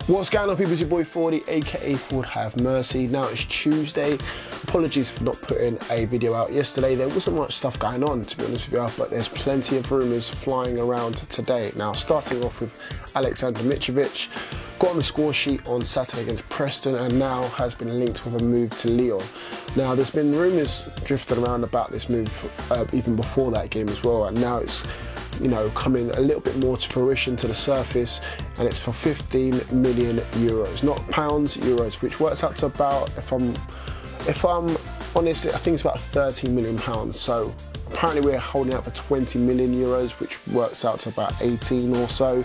What's going on, people? It's your boy Fordy, aka Ford Have Mercy. Now it's Tuesday. Apologies for not putting a video out yesterday. There wasn't much stuff going on, to be honest with you, but there's plenty of rumours flying around today. Now, starting off with Alexander Mitrovic, got on the score sheet on Saturday against Preston and now has been linked with a move to Lyon. Now, there's been rumours drifted around about this move even before that game as well, and now it's coming a little bit more to fruition, to the surface, and it's for 15 million euros, not pounds, euros, which works out to about, if I'm honest, I think it's about 13 million pounds. So apparently we're holding out for 20 million euros, which works out to about 18 or so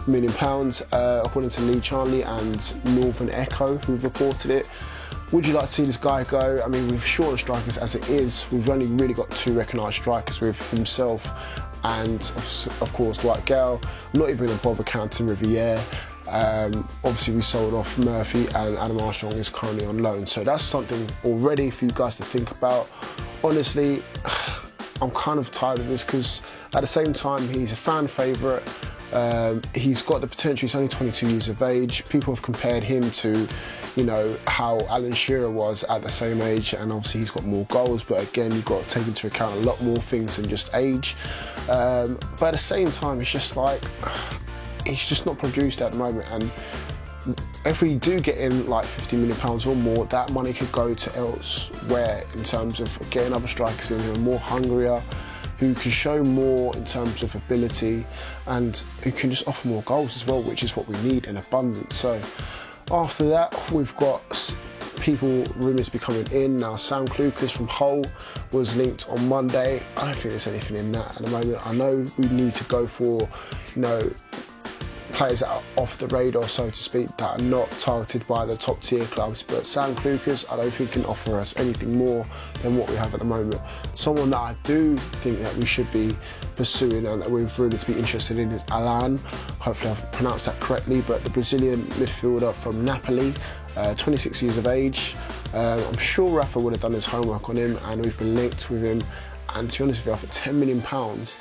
million pounds, according to Lee Charnley and Northern Echo, who've reported it. Would you like to see this guy go? I mean, with short on strikers as it is, we've only really got two recognised strikers with himself and, of course, Dwight Gale. I'm not even going to bother counting Riviere. Obviously, we sold off Murphy and Adam Armstrong is currently on loan. So that's something already for you guys to think about. Honestly, I'm kind of tired of this because at the same time, he's a fan favourite. He's got the potential. He's only 22 years of age. People have compared him to, how Alan Shearer was at the same age, and obviously he's got more goals, but again, you've got to take into account a lot more things than just age. But at the same time, it's just like, he's just not produced at the moment, and if we do get in like £50 million or more, that money could go to elsewhere in terms of getting other strikers in who are more hungrier, who can show more in terms of ability, and who can just offer more goals as well, which is what we need in abundance. So after that, we've got rumours becoming in. Now, Sam Clucas from Hull was linked on Monday. I don't think there's anything in that at the moment. I know we need to go for, players that are off the radar, so to speak, that are not targeted by the top tier clubs, but Sam Clucas, I don't think can offer us anything more than what we have at the moment. Someone that I do think that we should be pursuing and that we've really to be interested in is Alan. Hopefully I've pronounced that correctly, but the Brazilian midfielder from Napoli, 26 years of age. I'm sure Rafa would have done his homework on him, and we've been linked with him. And to be honest with you, for £10 million,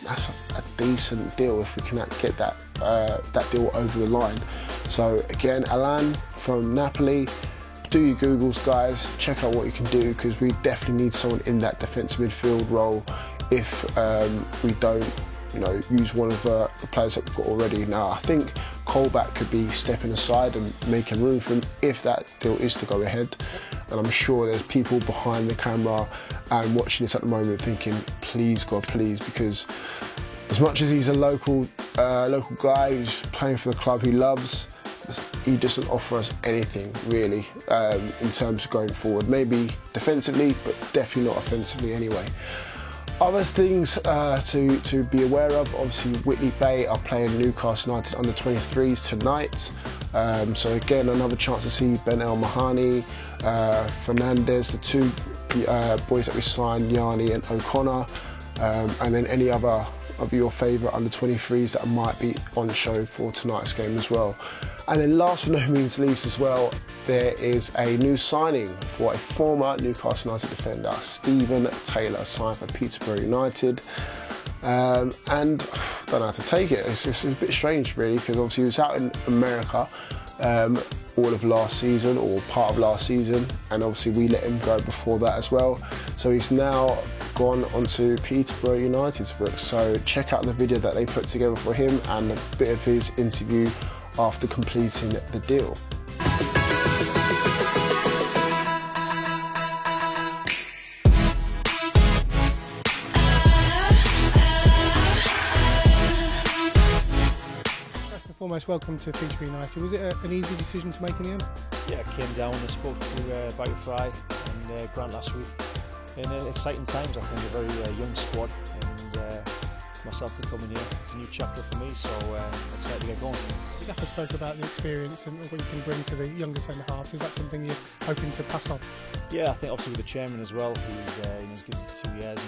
that's a decent deal if we can get that deal over the line. So again, Alan from Napoli, do your Googles, guys, check out what you can do, because we definitely need someone in that defensive midfield role if we don't use one of the players that we've got already. Now, I think Colback could be stepping aside and making room for him if that deal is to go ahead. And I'm sure there's people behind the camera and watching this at the moment thinking, please, God, please, because as much as he's a local guy who's playing for the club he loves, he doesn't offer us anything really in terms of going forward. Maybe defensively, but definitely not offensively anyway. Other things to be aware of, obviously Whitley Bay are playing Newcastle United under 23s tonight. So again, another chance to see Ben El Mahani, Fernandez, the two boys that we signed, Yanni and O'Connor, and then any other of your favourite under 23s that might be on show for tonight's game as well. And then last but no means least as well, there is a new signing for a former Newcastle United defender, Stephen Taylor, signed for Peterborough United. And I don't know how to take it. It's a bit strange really, because obviously he was out in America all of last season, or part of last season, and obviously we let him go before that as well. So he's now gone onto Peterborough United's books. So check out the video that they put together for him and a bit of his interview after completing the deal. Foremost, welcome to Peterborough United. Was it an easy decision to make in the end? Yeah, I came down and spoke to Bobby Fry and Grant last week. In exciting times, I think, a very young squad, and myself to come in here. It's a new chapter for me, so I'm excited to get going. You have spoke about the experience and what you can bring to the younger centre halves. Is that something you're hoping to pass on? Yeah, I think obviously with the chairman as well, who's given us 2 years.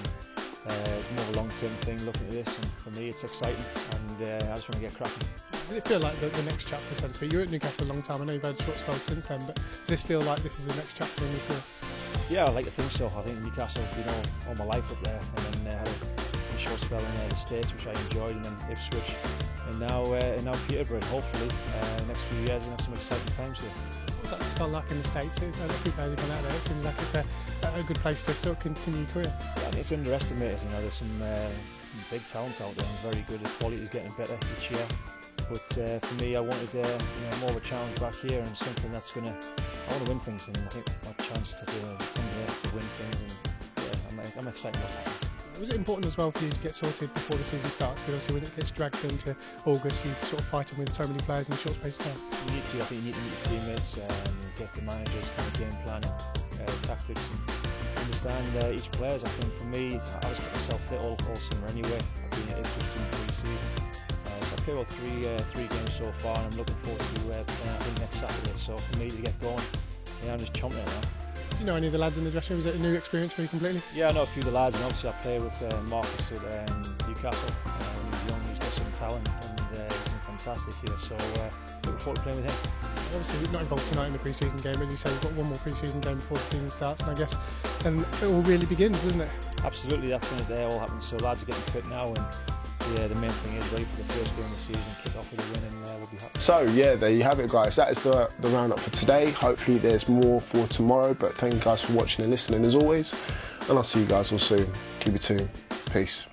It's more of a long-term thing looking at this, and for me it's exciting, and I just want to get cracking. Does it feel like the next chapter, so to speak? You were at Newcastle a long time. I know you've had short spells since then, but does this feel like this is the next chapter in your career? Yeah, I like to think so. I think Newcastle, all my life up there, and then had a short spell in the States, which I enjoyed, and then Ipswich, and now Peterborough. Hopefully, next few years we'll have some exciting times here. What's that spell like in the States? It's a few players have gone out there. It seems like it's a good place to sort of continue your career. Yeah, it's underestimated. You know, there's some big talent out there and very good. The quality is getting better each year. But for me, I wanted more of a challenge back here and something that's I want to win things, and I think my chance to come here to win things, and I'm excited about that. Was it important as well for you to get sorted before the season starts? Because obviously when it gets dragged into August, you sort of fighting with so many players in a short space of time. I think you need to meet your teammates, get the managers, kind of game planning, tactics, and understand each players. I think for me, I was getting myself fit all summer anyway. I've been at Ipswich in pre-season. So I've played about three games so far, and I'm looking forward to playing I think next Saturday. So for me to get going, I'm just chomping it now. Do you know any of the lads in the dressing room? Was it a new experience for you completely? Yeah, I know a few of the lads, and obviously I play with Marcus at Newcastle. He's young, he's got some talent, and he's fantastic here. So looking forward to playing with him. Obviously you're not involved tonight in the pre-season game, as you say. You've got one more pre-season game before the season starts, and I guess then it all really begins, doesn't it? Absolutely, that's when it all happens. So lads are getting fit now, and the main thing is ready for the first game of the season, kick off with a win, and we'll be happy. So yeah, there you have it, guys. That is the roundup for today. Hopefully there's more for tomorrow, but thank you guys for watching and listening as always, and I'll see you guys all soon. Keep it tuned. Peace.